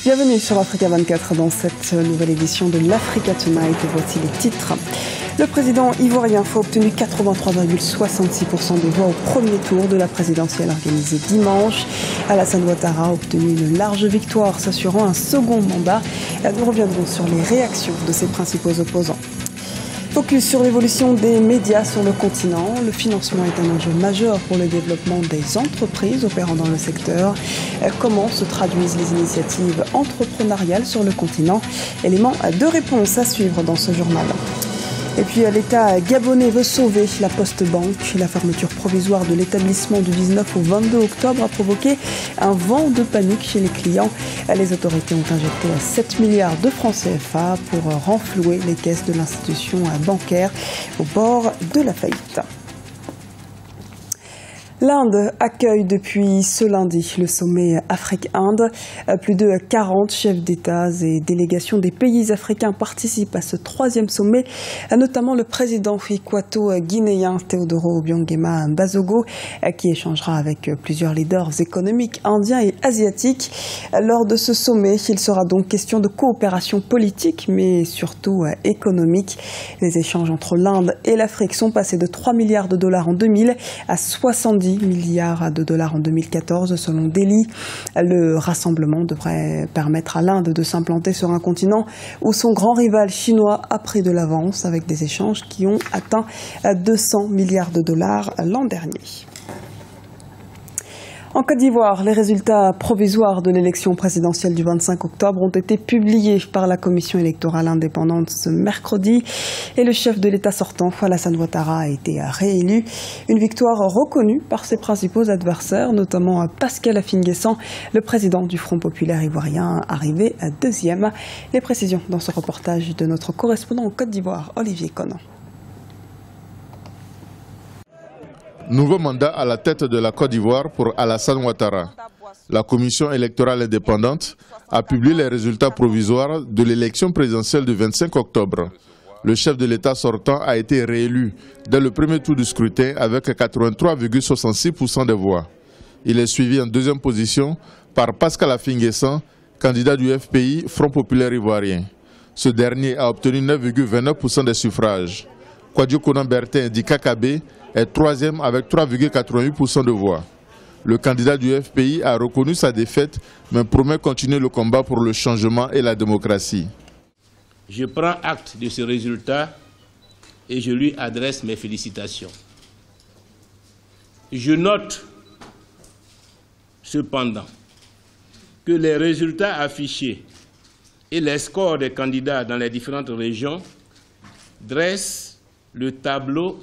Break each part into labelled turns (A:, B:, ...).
A: Bienvenue sur Africa 24 dans cette nouvelle édition de l'Africa Tonight. Et voici les titres. Le président ivoirien a obtenu 83,66% des voix au premier tour de la présidentielle organisée dimanche. Alassane Ouattara a obtenu une large victoire, s'assurant un second mandat. Nous reviendrons sur les réactions de ses principaux opposants. Focus sur l'évolution des médias sur le continent. Le financement est un enjeu majeur pour le développement des entreprises opérant dans le secteur. Comment se traduisent les initiatives entrepreneuriales sur le continent? Élément de réponse à suivre dans ce journal. Et puis l'État gabonais veut sauver la Poste Banque. La fermeture provisoire de l'établissement du 19 au 22 octobre a provoqué un vent de panique chez les clients. Les autorités ont injecté 7 milliards de francs CFA pour renflouer les caisses de l'institution bancaire au bord de la faillite. L'Inde accueille depuis ce lundi le sommet Afrique-Inde. Plus de 40 chefs d'État et délégations des pays africains participent à ce troisième sommet, notamment le président équato-guinéen Teodoro Obiang-Nguema Mbasogo, qui échangera avec plusieurs leaders économiques indiens et asiatiques. Lors de ce sommet, il sera donc question de coopération politique, mais surtout économique. Les échanges entre l'Inde et l'Afrique sont passés de 3 milliards de dollars en 2000 à 70 milliards de dollars en 2014 selon Delhi. Le rassemblement devrait permettre à l'Inde de s'implanter sur un continent où son grand rival chinois a pris de l'avance avec des échanges qui ont atteint 200 milliards de dollars l'an dernier. En Côte d'Ivoire, les résultats provisoires de l'élection présidentielle du 25 octobre ont été publiés par la commission électorale indépendante ce mercredi et le chef de l'État sortant, Alassane Ouattara, a été réélu. Une victoire reconnue par ses principaux adversaires, notamment Pascal Affi-N'Guessan, le président du Front populaire ivoirien, arrivé deuxième. Les précisions dans ce reportage de notre correspondant en Côte d'Ivoire, Olivier Conan.
B: Nouveau mandat à la tête de la Côte d'Ivoire pour Alassane Ouattara. La commission électorale indépendante a publié les résultats provisoires de l'élection présidentielle du 25 octobre. Le chef de l'État sortant a été réélu dès le premier tour du scrutin avec 83,66% des voix. Il est suivi en deuxième position par Pascal Affi-N'Guessan, candidat du FPI, Front populaire ivoirien. Ce dernier a obtenu 9,29% des suffrages. Kwadjo Konan Bertin dit Kakabe est troisième avec 3,88% de voix. Le candidat du FPI a reconnu sa défaite, mais promet continuer le combat pour le changement et la démocratie.
C: Je prends acte de ce résultat et je lui adresse mes félicitations. Je note cependant que les résultats affichés et les scores des candidats dans les différentes régions dressent le tableau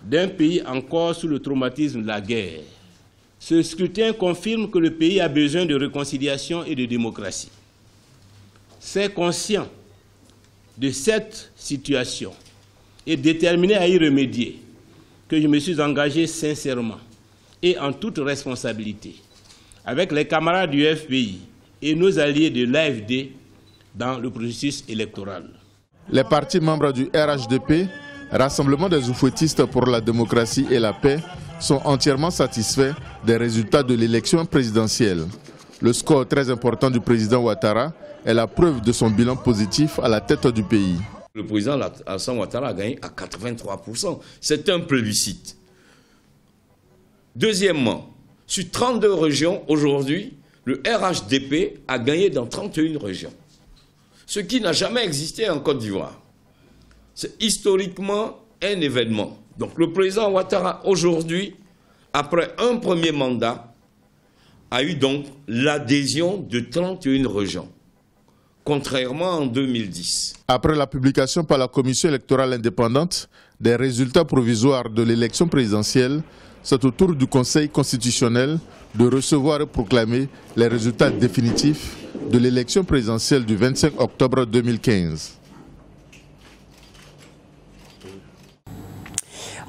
C: d'un pays encore sous le traumatisme de la guerre. Ce scrutin confirme que le pays a besoin de réconciliation et de démocratie. C'est conscient de cette situation et déterminé à y remédier que je me suis engagé sincèrement et en toute responsabilité avec les camarades du FPI et nos alliés de l'AFD dans le processus électoral.
B: Les partis membres du RHDP, Rassemblement des oufouettistes pour la démocratie et la paix, sont entièrement satisfaits des résultats de l'élection présidentielle. Le score très important du président Ouattara est la preuve de son bilan positif à la tête du pays.
D: Le président Alassane Ouattara a gagné à 83%. C'est un plébiscite. Deuxièmement, sur 32 régions aujourd'hui, le RHDP a gagné dans 31 régions. Ce qui n'a jamais existé en Côte d'Ivoire. C'est historiquement un événement. Donc le président Ouattara, aujourd'hui, après un premier mandat, a eu donc l'adhésion de 31 régions, contrairement en 2010.
B: Après la publication par la commission électorale indépendante des résultats provisoires de l'élection présidentielle, c'est au tour du Conseil constitutionnel de recevoir et proclamer les résultats définitifs de l'élection présidentielle du 25 octobre 2015.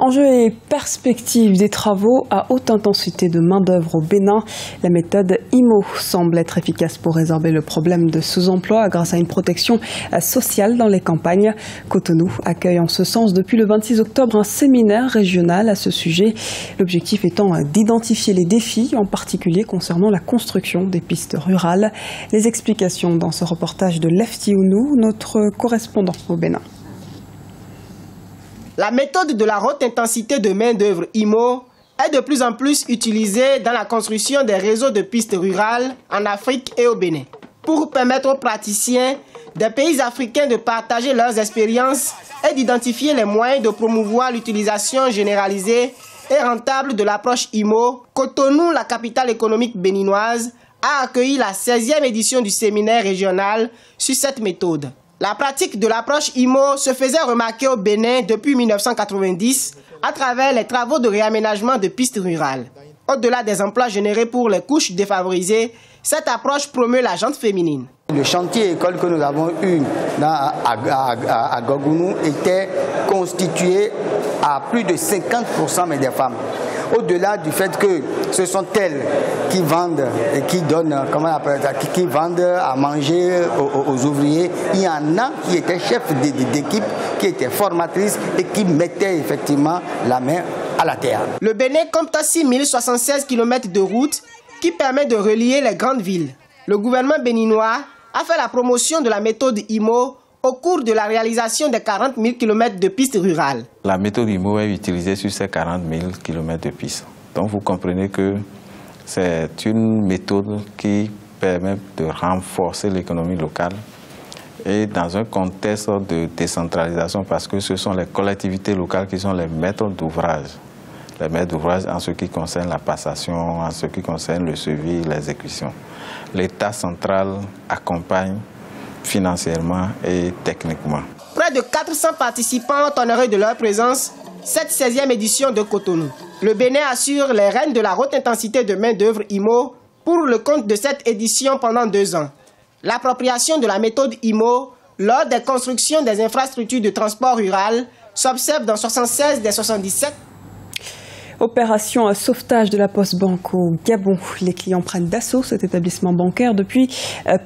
A: Enjeux et perspectives des travaux à haute intensité de main-d'œuvre au Bénin. La méthode IMO semble être efficace pour résorber le problème de sous-emploi grâce à une protection sociale dans les campagnes. Cotonou accueille en ce sens depuis le 26 octobre un séminaire régional à ce sujet. L'objectif étant d'identifier les défis, en particulier concernant la construction des pistes rurales. Les explications dans ce reportage de Lefty Ounou, notre correspondant au Bénin.
E: La méthode de la haute intensité de main-d'œuvre IMO est de plus en plus utilisée dans la construction des réseaux de pistes rurales en Afrique et au Bénin. Pour permettre aux praticiens des pays africains de partager leurs expériences et d'identifier les moyens de promouvoir l'utilisation généralisée et rentable de l'approche IMO, Cotonou, la capitale économique béninoise, a accueilli la 16e édition du séminaire régional sur cette méthode. La pratique de l'approche IMO se faisait remarquer au Bénin depuis 1990 à travers les travaux de réaménagement de pistes rurales. Au-delà des emplois générés pour les couches défavorisées, cette approche promeut la gente féminine.
F: Le chantier école que nous avons eu à Gogounou était constitué à plus de 50% des femmes. Au-delà du fait que ce sont elles qui vendent et qui donnent, qui vendent à manger aux ouvriers, il y en a qui étaient chefs d'équipe, qui étaient formatrices et qui mettaient effectivement la main à la terre.
E: Le Bénin compte 6076 km de routes qui permet de relier les grandes villes. Le gouvernement béninois a fait la promotion de la méthode IMO au cours de la réalisation des 40 000 km de pistes rurales.
G: La méthode IMO est utilisée sur ces 40 000 km de pistes. Donc vous comprenez que c'est une méthode qui permet de renforcer l'économie locale et dans un contexte de décentralisation parce que ce sont les collectivités locales qui sont les maîtres d'ouvrage. Les maîtres d'ouvrage en ce qui concerne la passation, en ce qui concerne le suivi, l'exécution. L'État central accompagne financièrement et techniquement.
E: Près de 400 participants ont honoré de leur présence cette 16e édition de Cotonou. Le Bénin assure les rênes de la haute intensité de main-d'œuvre IMO pour le compte de cette édition pendant 2 ans. L'appropriation de la méthode IMO lors des constructions des infrastructures de transport rural s'observe dans 76 des 77.
A: Opération à sauvetage de la Poste Banque au Gabon. Les clients prennent d'assaut cet établissement bancaire depuis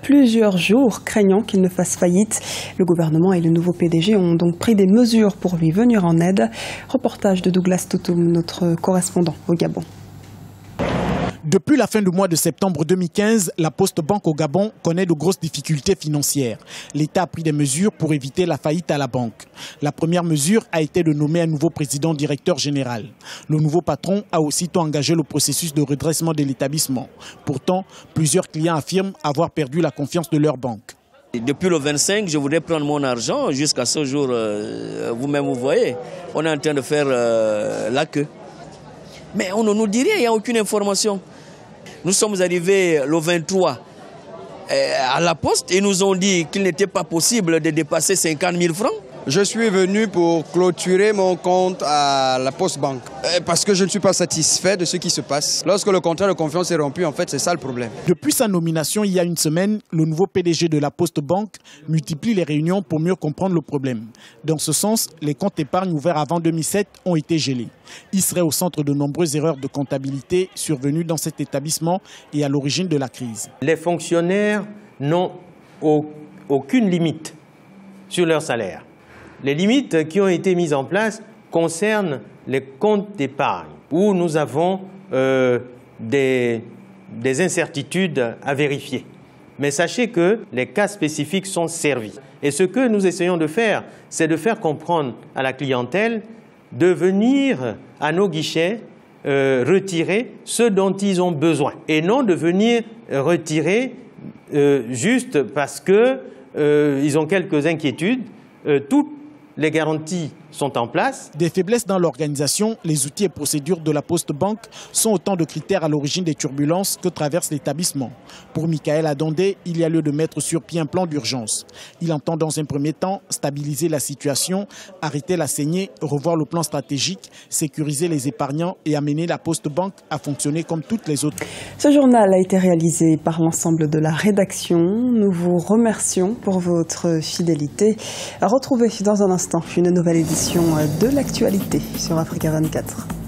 A: plusieurs jours, craignant qu'il ne fasse faillite. Le gouvernement et le nouveau PDG ont donc pris des mesures pour lui venir en aide. Reportage de Douglas Toutoum, notre correspondant au Gabon.
H: Depuis la fin du mois de septembre 2015, la Poste Banque au Gabon connaît de grosses difficultés financières. L'État a pris des mesures pour éviter la faillite à la banque. La première mesure a été de nommer un nouveau président directeur général. Le nouveau patron a aussitôt engagé le processus de redressement de l'établissement. Pourtant, plusieurs clients affirment avoir perdu la confiance de leur banque.
I: Depuis le 25, je voudrais prendre mon argent. Jusqu'à ce jour, vous-même vous voyez, on est en train de faire la queue. Mais on ne nous dit rien, il n'y a aucune information. Nous sommes arrivés le 23 à la Poste et nous ont dit qu'il n'était pas possible de dépasser 50 000 francs.
J: Je suis venu pour clôturer mon compte à la Poste Banque parce que je ne suis pas satisfait de ce qui se passe. Lorsque le contrat de confiance est rompu, en fait, c'est ça le problème.
H: Depuis sa nomination il y a une semaine, le nouveau PDG de la Poste Banque multiplie les réunions pour mieux comprendre le problème. Dans ce sens, les comptes épargne ouverts avant 2007 ont été gelés. Ils seraient au centre de nombreuses erreurs de comptabilité survenues dans cet établissement et à l'origine de la crise.
K: Les fonctionnaires n'ont aucune limite sur leur salaire. Les limites qui ont été mises en place concernent les comptes d'épargne, où nous avons des incertitudes à vérifier. Mais sachez que les cas spécifiques sont servis. Et ce que nous essayons de faire, c'est de faire comprendre à la clientèle de venir à nos guichets retirer ce dont ils ont besoin. Et non de venir retirer juste parce qu'ils ont quelques inquiétudes. Toutes les garanties sont en place.
H: Des faiblesses dans l'organisation, les outils et procédures de la Poste Banque sont autant de critères à l'origine des turbulences que traverse l'établissement. Pour Michael Adondé, il y a lieu de mettre sur pied un plan d'urgence. Il entend dans un premier temps stabiliser la situation, arrêter la saignée, revoir le plan stratégique, sécuriser les épargnants et amener la Poste Banque à fonctionner comme toutes les autres.
A: Ce journal a été réalisé par l'ensemble de la rédaction. Nous vous remercions pour votre fidélité. Retrouvez dans un instant une nouvelle édition l'édition de l'actualité sur Africa 24.